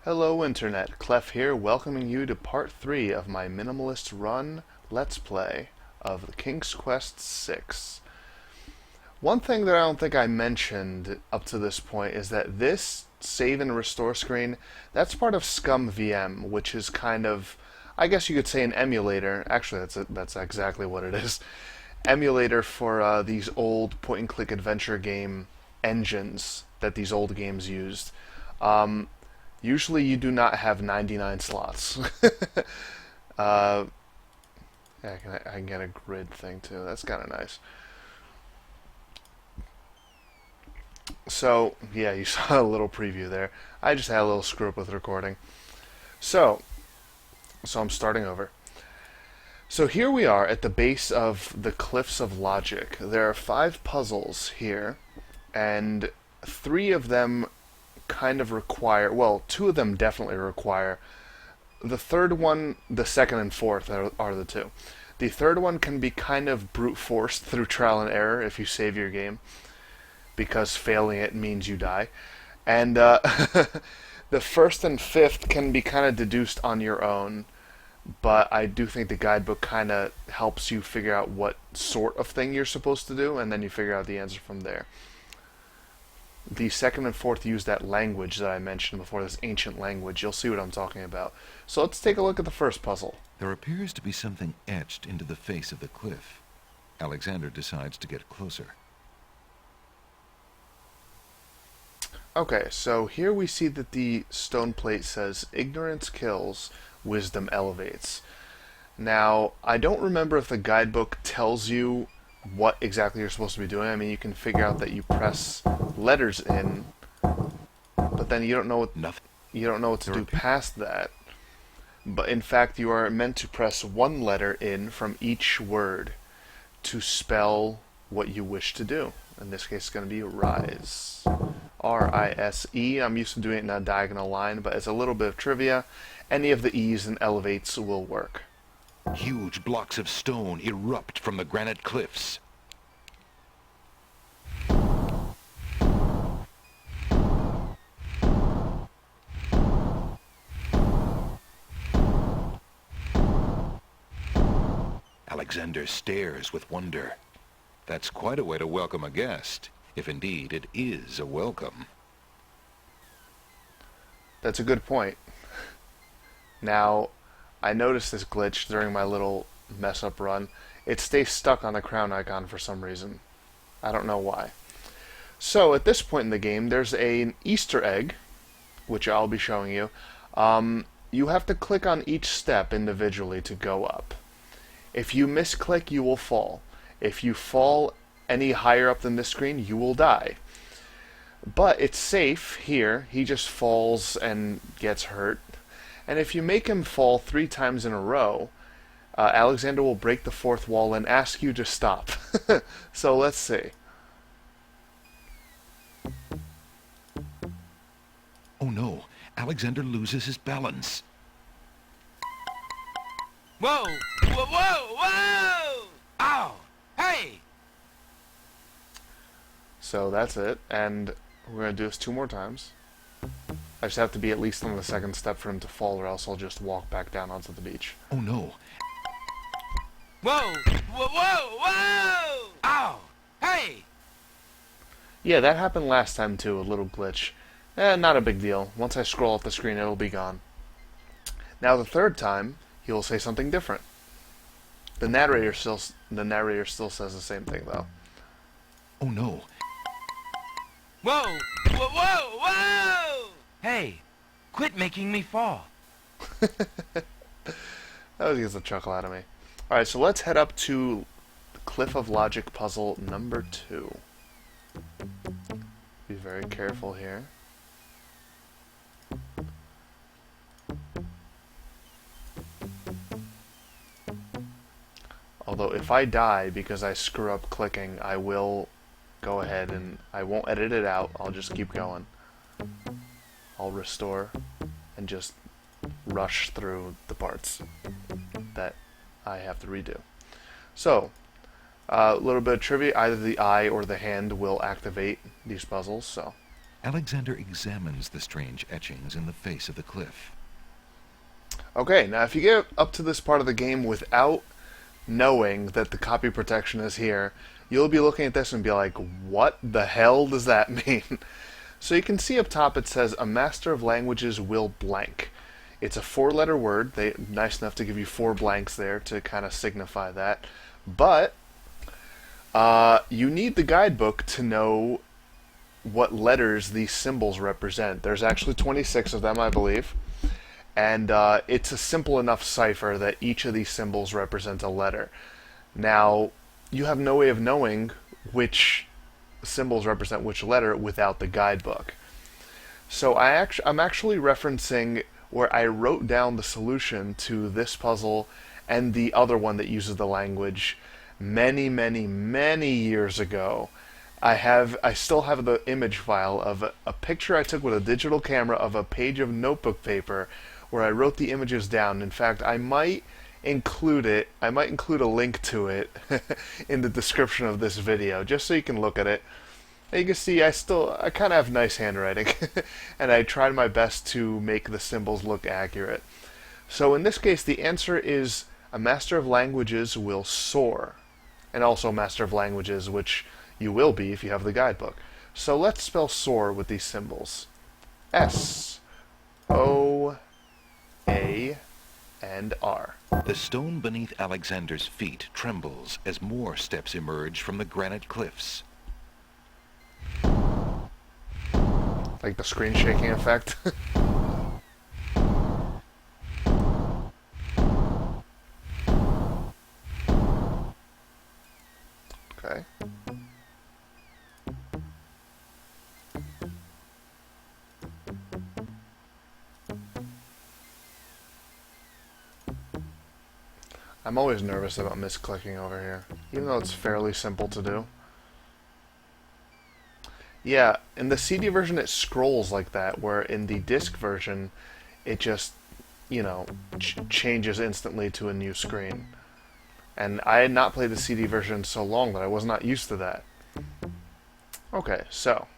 Hello Internet, Clef here, welcoming you to part 3 of my Minimalist Run Let's Play of the King's Quest VI. One thing that I don't think I mentioned up to this point is that this save and restore screen, that's part of Scum VM, which is kind of, I guess you could say an emulator. Actually, that's exactly what it is. Emulator for these old point-and-click adventure game engines that these old games used. Usually you do not have 99 slots. Yeah, I can get a grid thing too. That's kind of nice. So, yeah, you saw a little preview there. I just had a little screw up with recording. So I'm starting over. So here we are at the base of the Cliffs of Logic. There are 5 puzzles here, and 3 of them kind of require, well, 2 of them definitely require. The third one, the second and fourth are the 2. The third one can be kind of brute forced through trial and error if you save your game, because failing it means you die. And the first and fifth can be kind of deduced on your own, but I do think the guidebook kind of helps you figure out what sort of thing you're supposed to do, and then you figure out the answer from there. The second and fourth use that language that I mentioned before, this ancient language. You'll see what I'm talking about. So let's take a look at the first puzzle. There appears to be something etched into the face of the cliff. Alexander decides to get closer. Okay, so here we see that the stone plate says, "Ignorance kills, wisdom elevates." Now, I don't remember if the guidebook tells you what exactly you're supposed to be doing. I mean, you can figure out that you press letters in, but then you don't know what to do past that. But in fact, you are meant to press one letter in from each word to spell what you wish to do. In this case, it's going to be rise. R-I-S-E. I'm used to doing it in a diagonal line, but as a little bit of trivia, any of the E's and elevates will work. Huge blocks of stone erupt from the granite cliffs. Alexander stares with wonder. That's quite a way to welcome a guest, if indeed it is a welcome. That's a good point. Now, I noticed this glitch during my little mess-up run. It stays stuck on the crown icon for some reason. I don't know why. So, at this point in the game, there's an Easter egg, which I'll be showing you. You have to click on each step individually to go up. If you misclick, you will fall. If you fall any higher up than this screen, you will die. But it's safe here. He just falls and gets hurt. And if you make him fall 3 times in a row, Alexander will break the 4th wall and ask you to stop. So let's see. Oh no, Alexander loses his balance. Whoa! Whoa! Whoa! Whoa! Ow! Hey! So that's it, and we're going to do this 2 more times. I just have to be at least on the 2nd step for him to fall, or else I'll just walk back down onto the beach. Oh no. Whoa! Whoa! Whoa! Whoa! Ow! Hey! Yeah, that happened last time too, a little glitch. Not a big deal. Once I scroll up the screen, it'll be gone. Now the 3rd time, he will say something different. The narrator still says the same thing, though. Oh no. Whoa! Whoa! Whoa! Whoa! Hey! Quit making me fall. That always gets a chuckle out of me. Alright, so let's head up to the Cliff of Logic puzzle number 2. Be very careful here. Although if I die because I screw up clicking, I will go ahead and I won't edit it out. I'll just keep going. I'll restore and just rush through the parts that I have to redo. So, a little bit of trivia. Either the eye or the hand will activate these puzzles, so Alexander examines the strange etchings in the face of the cliff. Okay, now if you get up to this part of the game without knowing that the copy protection is here, you'll be looking at this and be like, what the hell does that mean? So you can see up top it says, a master of languages will blank. It's a 4-letter word. They're nice enough to give you 4 blanks there to kind of signify that. But you need the guidebook to know what letters these symbols represent. There's actually 26 of them, I believe. And it's a simple enough cipher that each of these symbols represents a letter. Now, you have no way of knowing which symbols represent which letter without the guidebook. So I'm actually referencing where I wrote down the solution to this puzzle and the other one that uses the language many, many, many years ago. I still have the image file of a picture I took with a digital camera of a page of notebook paper where I wrote the images down. In fact, I might include a link to it in the description of this video, just so you can look at it. And you can see I kind of have nice handwriting, and I tried my best to make the symbols look accurate. So in this case, the answer is a Master of Languages will soar, and also a Master of Languages, which you will be if you have the guidebook. So let's spell soar with these symbols. S, O, A, and R. The stone beneath Alexander's feet trembles as more steps emerge from the granite cliffs. Like the screen shaking effect. Okay. I'm always nervous about misclicking over here, even though it's fairly simple to do. Yeah, in the CD version it scrolls like that, where in the disc version it just, changes instantly to a new screen. And I had not played the CD version so long that I was not used to that. Okay, so.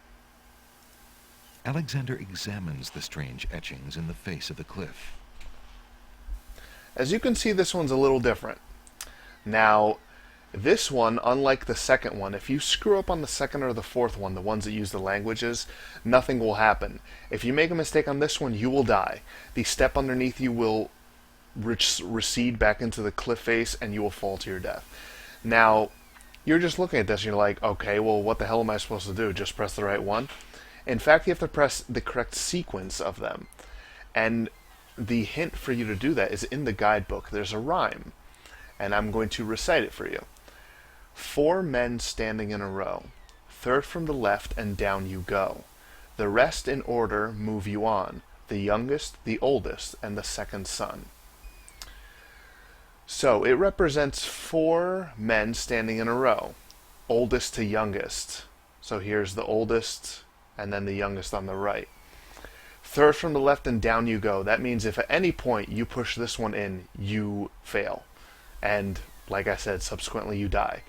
Alexander examines the strange etchings in the face of the cliff. As you can see, this one's a little different. Now, this one, unlike the second one, if you screw up on the second or the fourth one, the ones that use the languages, nothing will happen. If you make a mistake on this one, you will die. The step underneath you will recede back into the cliff face, and you will fall to your death. Now, you're just looking at this, and you're like, okay, well, what the hell am I supposed to do? Just press the right one? In fact, you have to press the correct sequence of them. And the hint for you to do that is in the guidebook. There's a rhyme, and I'm going to recite it for you. 4 men standing in a row. Third from the left and down you go. The rest in order move you on. The youngest, the oldest, and the second son. So it represents 4 men standing in a row. Oldest to youngest. So here's the oldest and then the youngest on the right. Third from the left and down you go. That means if at any point you push this one in, you fail. And like I said, subsequently you die.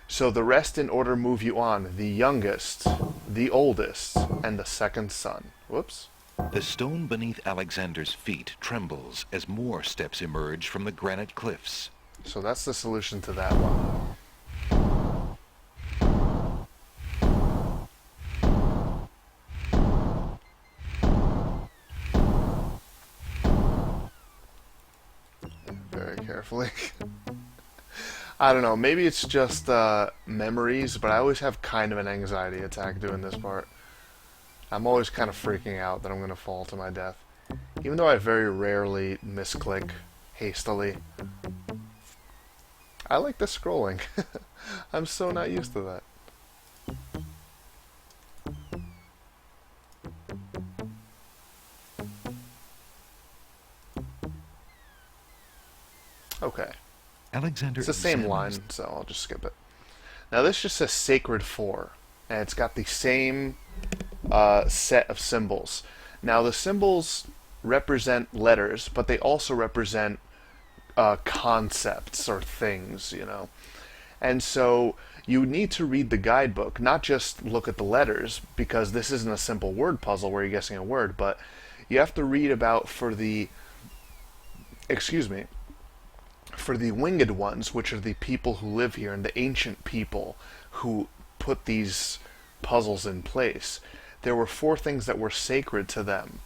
So the rest in order move you on. The youngest, the oldest, and the second son. Whoops. The stone beneath Alexander's feet trembles as more steps emerge from the granite cliffs. So that's the solution to that one. Very carefully. I don't know, maybe it's just memories, but I always have kind of an anxiety attack doing this part. I'm always kind of freaking out that I'm going to fall to my death. Even though I very rarely misclick hastily. I like the scrolling. I'm so not used to that. Okay. Alexander It's the same examines line, so I'll just skip it. Now this just says Sacred 4, and it's got the same set of symbols. Now the symbols represent letters, but they also represent concepts or things, And so you need to read the guidebook, not just look at the letters, because this isn't a simple word puzzle where you're guessing a word, but you have to read about for the winged ones, which are the people who live here and the ancient people who put these puzzles in place. There were 4 things that were sacred to them,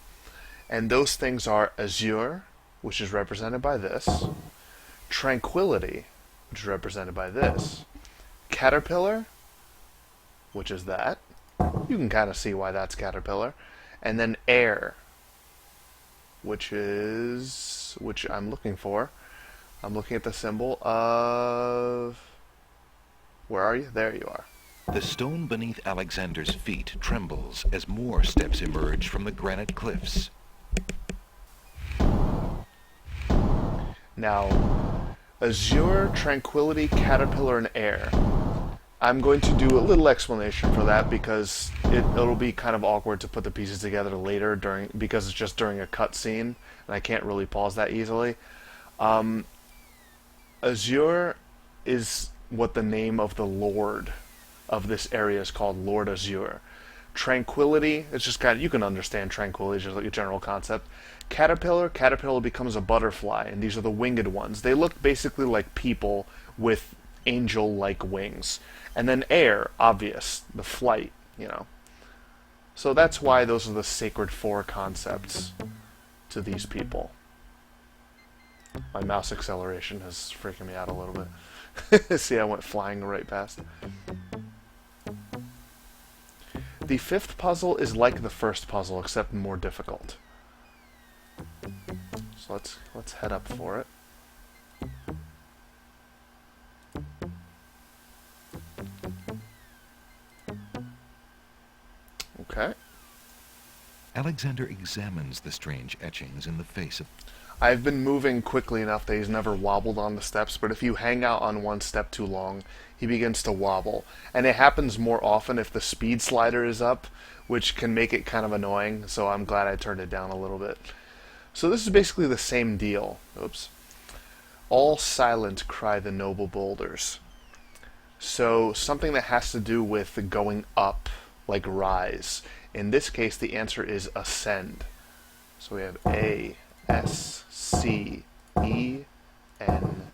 and those things are azure, which is represented by this, tranquility, which is represented by this, caterpillar, which is that. You can kind of see why that's caterpillar. And then air, which I'm looking for. I'm looking at the symbol of... Where are you? There you are. The stone beneath Alexander's feet trembles as more steps emerge from the granite cliffs. Now, azure, tranquility, caterpillar, and air. I'm going to do a little explanation for that because it'll be kind of awkward to put the pieces together later because it's just during a cutscene and I can't really pause that easily. Azure is what the name of the Lord of this area is called, Lord Azure. Tranquility, it's just kind of, you can understand tranquility, it's just like a general concept. Caterpillar becomes a butterfly, and these are the winged ones. They look basically like people with angel-like wings. And then air, obvious, the flight, you know. So that's why those are the sacred 4 concepts to these people. My mouse acceleration is freaking me out a little bit. See, I went flying right past. The 5th puzzle is like the first puzzle, except more difficult. So let's head up for it. Okay. Alexander examines the strange etchings in the face of... I've been moving quickly enough that he's never wobbled on the steps, but if you hang out on one step too long, he begins to wobble. And it happens more often if the speed slider is up, which can make it kind of annoying, so I'm glad I turned it down a little bit. So this is basically the same deal. Oops. All silent cry the noble boulders. So something that has to do with going up, like rise. In this case, the answer is ascend. So we have A, S, C, E, N,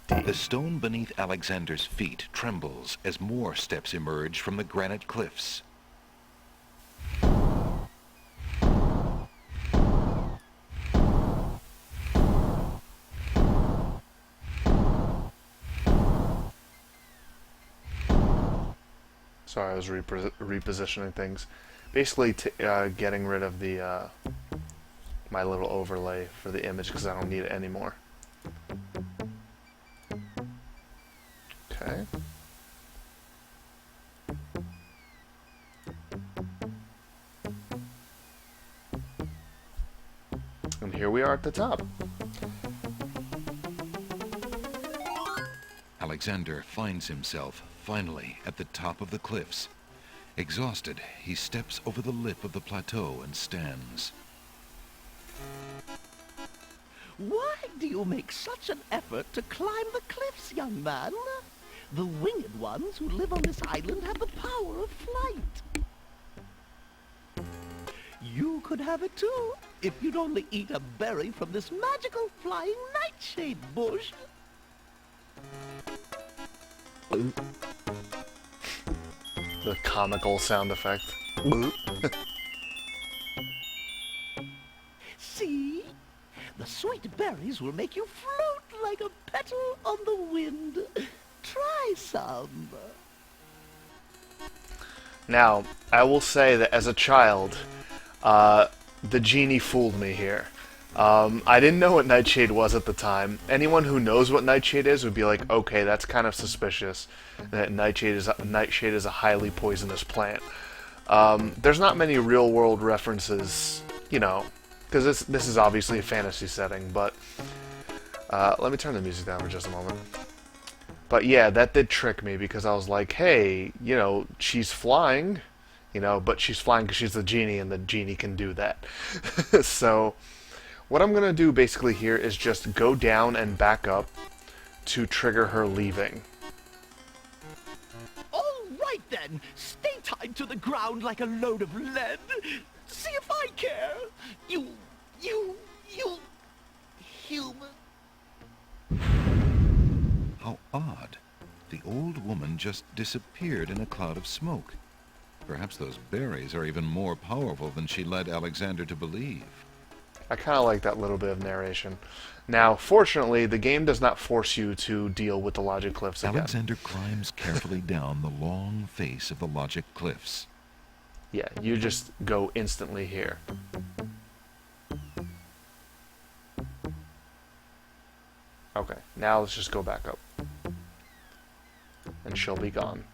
D. The stone beneath Alexander's feet trembles as more steps emerge from the granite cliffs. Sorry, I was repositioning things. Basically, getting rid of the my little overlay for the image because I don't need it anymore. Okay. And here we are at the top. Alexander finds himself, finally, at the top of the cliffs. Exhausted, he steps over the lip of the plateau and stands. Why do you make such an effort to climb the cliffs, young man? The winged ones who live on this island have the power of flight. You could have it too, if you'd only eat a berry from this magical flying nightshade bush. The comical sound effect. See? The sweet berries will make you float like a petal on the wind. Try some. Now, I will say that as a child, the genie fooled me here. I didn't know what Nightshade was at the time. Anyone who knows what Nightshade is would be like, okay, that's kind of suspicious. That Nightshade is a highly poisonous plant. There's not many real-world references, you know, because this is obviously a fantasy setting, but let me turn the music down for just a moment. But yeah, that did trick me because I was like, hey, you know, she's flying, you know, but she's flying because she's the genie and the genie can do that. So what I'm going to do basically here is just go down and back up to trigger her leaving. fine. Stay tied to the ground like a load of lead. See if I care. You human. How odd. The old woman just disappeared in a cloud of smoke. Perhaps those berries are even more powerful than she led Alexander to believe. I kind of like that little bit of narration. Now, fortunately, the game does not force you to deal with the logic cliffs again. Alexander climbs carefully down the long face of the logic cliffs. Yeah, you just go instantly here. Okay, now let's just go back up. And she'll be gone.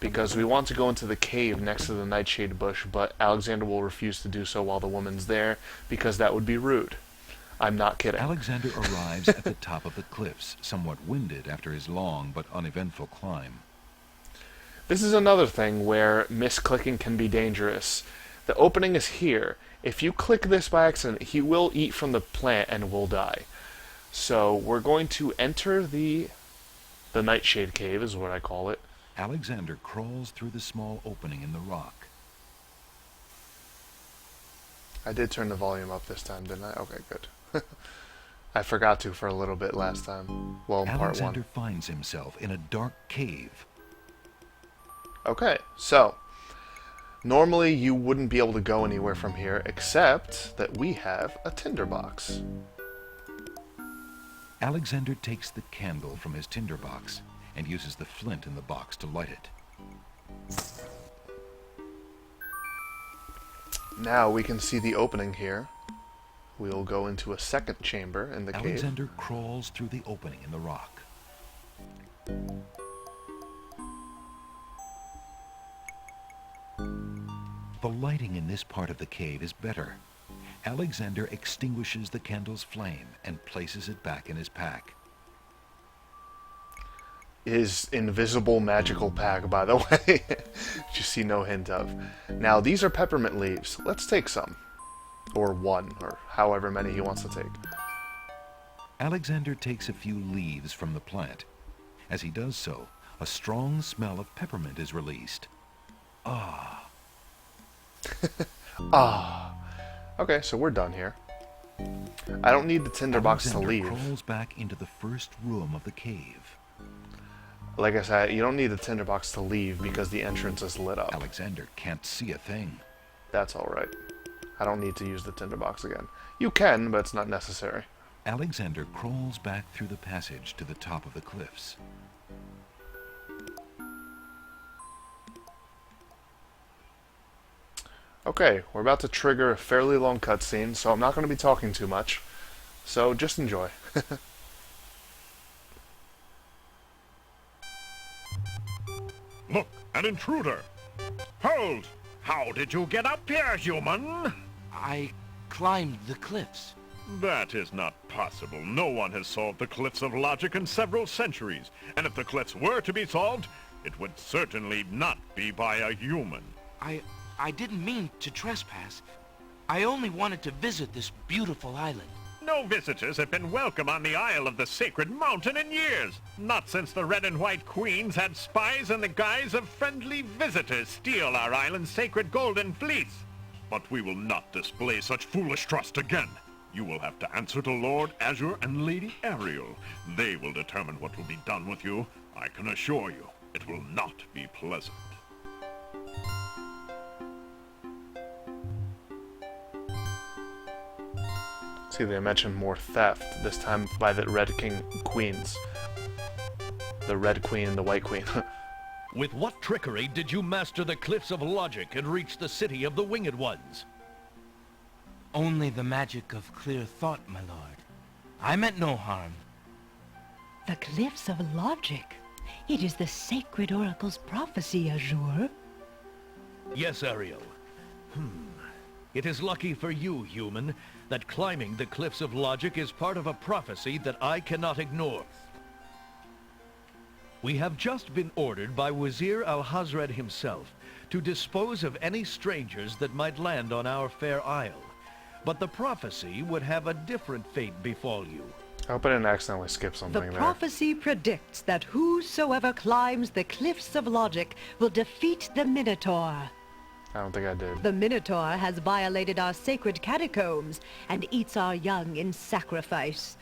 Because we want to go into the cave next to the Nightshade bush, but Alexander will refuse to do so while the woman's there, because that would be rude. I'm not kidding. Alexander arrives at the top of the cliffs, somewhat winded after his long but uneventful climb. This is another thing where misclicking can be dangerous. The opening is here. If you click this by accident, he will eat from the plant and will die. So we're going to enter the Nightshade Cave, is what I call it. Alexander crawls through the small opening in the rock. I did turn the volume up this time, didn't I? Okay, good. I forgot to for a little bit last time. Well, in part Alexander one. finds himself in a dark cave. Okay, so normally you wouldn't be able to go anywhere from here, except that we have a tinderbox. Alexander takes the candle from his tinderbox and uses the flint in the box to light it. Now we can see the opening here. We'll go into a second chamber in the cave. Alexander crawls through the opening in the rock. The lighting in this part of the cave is better. Alexander extinguishes the candle's flame and places it back in his pack. His invisible magical pack, by the way, which you see no hint of. Now, these are peppermint leaves. Let's take some. Or one, or however many he wants to take. Alexander takes a few leaves from the plant. As he does so, a strong smell of peppermint is released. Ah. Ah. Okay, so we're done here. I don't need the tinderbox to leave. Alexander crawls back into the first room of the cave. Like I said, you don't need the tinderbox to leave because the entrance is lit up. Alexander can't see a thing. That's alright. I don't need to use the tinderbox again. You can, but it's not necessary. Alexander crawls back through the passage to the top of the cliffs. Okay, we're about to trigger a fairly long cutscene, so I'm not going to be talking too much. So just enjoy. Look, an intruder! Hold! How did you get up here, human? I climbed the cliffs. That is not possible. No one has solved the cliffs of logic in several centuries. And if the cliffs were to be solved, it would certainly not be by a human. I didn't mean to trespass. I only wanted to visit this beautiful island. No visitors have been welcome on the Isle of the Sacred Mountain in years. Not since the Red and White Queens had spies in the guise of friendly visitors steal our island's sacred golden fleece. But we will not display such foolish trust again. You will have to answer to Lord Azure and Lady Ariel. They will determine what will be done with you. I can assure you, it will not be pleasant. See, they mentioned more theft, this time by the Red King Queens. The Red Queen and the White Queen. With what trickery did you master the cliffs of logic and reach the city of the Winged Ones? Only the magic of clear thought, my lord. I meant no harm. The cliffs of logic. It is the sacred oracle's prophecy, Azure. Yes, Ariel. It is lucky for you, human, that climbing the cliffs of logic is part of a prophecy that I cannot ignore. We have just been ordered by Wazir Al-Hazred himself to dispose of any strangers that might land on our fair isle. But the prophecy would have a different fate befall you. I hope I didn't accidentally skip The something there. prophecy predicts that whosoever climbs the cliffs of logic will defeat the Minotaur. I don't think I did. The Minotaur has violated our sacred catacombs and eats our young in sacrifice.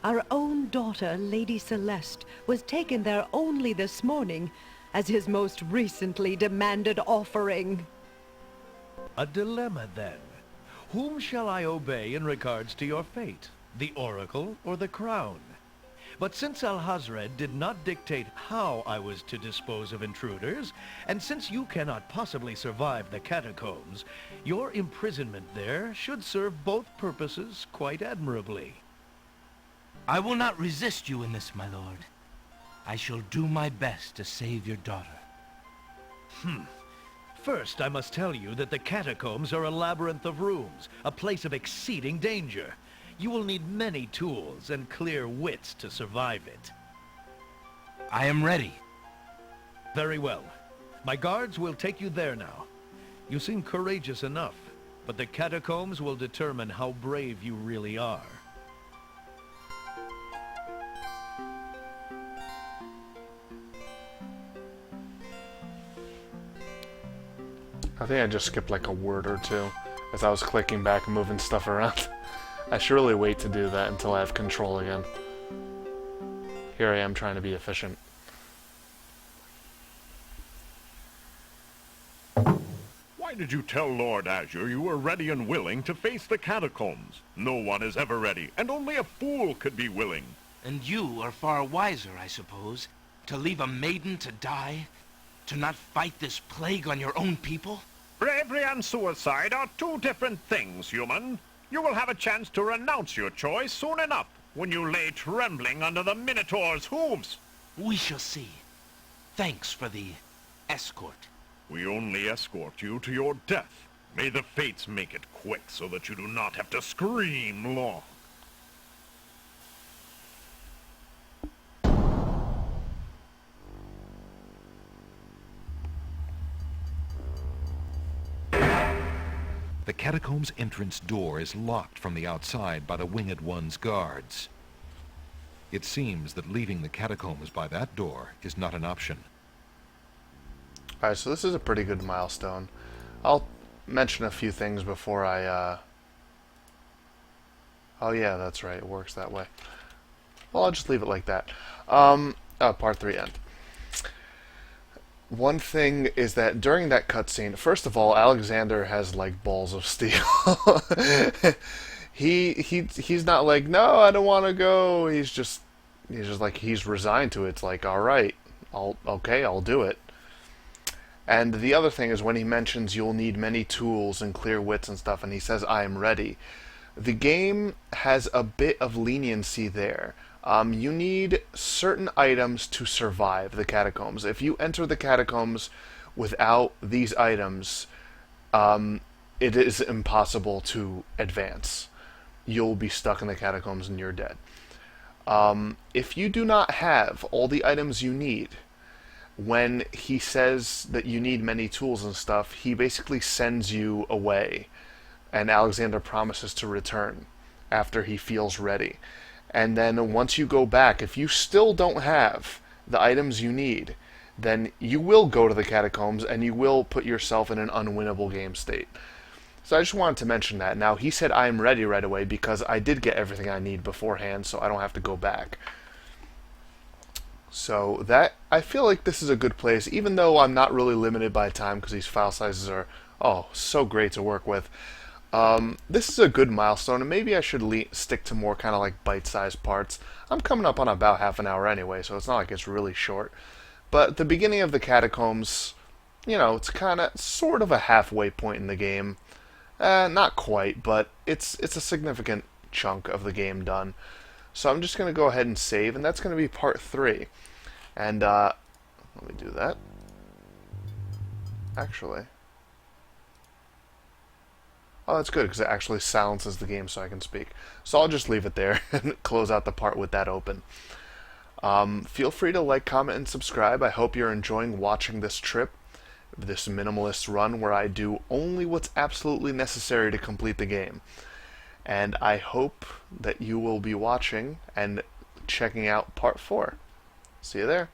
Our own daughter, Lady Celeste, was taken there only this morning as his most recently demanded offering. A dilemma, then. Whom shall I obey in regards to your fate? The Oracle or the Crown? But since Alhazred did not dictate how I was to dispose of intruders, and since you cannot possibly survive the catacombs, your imprisonment there should serve both purposes quite admirably. I will not resist you in this, my lord. I shall do my best to save your daughter. First, I must tell you that the catacombs are a labyrinth of rooms, a place of exceeding danger. You will need many tools and clear wits to survive it. I am ready. Very well. My guards will take you there now. You seem courageous enough, but the catacombs will determine how brave you really are. I think I just skipped like a word or two as I was clicking back and moving stuff around. I should really wait to do that until I have control again. Here I am trying to be efficient. Why did you tell Lord Azure you were ready and willing to face the catacombs? No one is ever ready, and only a fool could be willing. And you are far wiser, I suppose, to leave a maiden to die? To not fight this plague on your own people? Bravery and suicide are two different things, human. You will have a chance to renounce your choice soon enough, when you lay trembling under the Minotaur's hooves. We shall see. Thanks for the escort. We only escort you to your death. May the fates make it quick so that you do not have to scream long. The Catacombs Entrance door is locked from the outside by the Winged One's guards. It seems that leaving the catacombs by that door is not an option. Alright, so this is a pretty good milestone. I'll mention a few things before I, Oh yeah, that's right, it works that way. Well, I'll just leave it like that. Part 3 end. One thing is that during that cutscene, first of all, Alexander has like balls of steel. He's not like, no, I don't want to go. He's just like, he's resigned to it. It's like, all right, I'll do it. And the other thing is when he mentions you'll need many tools and clear wits and stuff, and he says I am ready. The game has a bit of leniency there. You need certain items to survive the catacombs. If you enter the catacombs without these items, it is impossible to advance. You'll be stuck in the catacombs and you're dead. If you do not have all the items you need, when he says that you need many tools and stuff, he basically sends you away, and Alexander promises to return after he feels ready. And then once you go back, if you still don't have the items you need, then you will go to the catacombs and you will put yourself in an unwinnable game state. So I just wanted to mention that. Now, he said I'm ready right away because I did get everything I need beforehand, so I don't have to go back. So that, I feel like this is a good place, even though I'm not really limited by time because these file sizes are, so great to work with. This is a good milestone, and maybe I should stick to more kind of like bite-sized parts. I'm coming up on about half an hour anyway, so it's not like it's really short. But the beginning of the catacombs, it's kind of, sort of a halfway point in the game. Not quite, but it's a significant chunk of the game done. So I'm just going to go ahead and save, and that's going to be part 3. And, let me do that. Actually. Oh, that's good, because it actually silences the game so I can speak. So I'll just leave it there and close out the part with that open. Feel free to like, comment, and subscribe. I hope you're enjoying watching this trip, this minimalist run where I do only what's absolutely necessary to complete the game. And I hope that you will be watching and checking out part 4. See you there.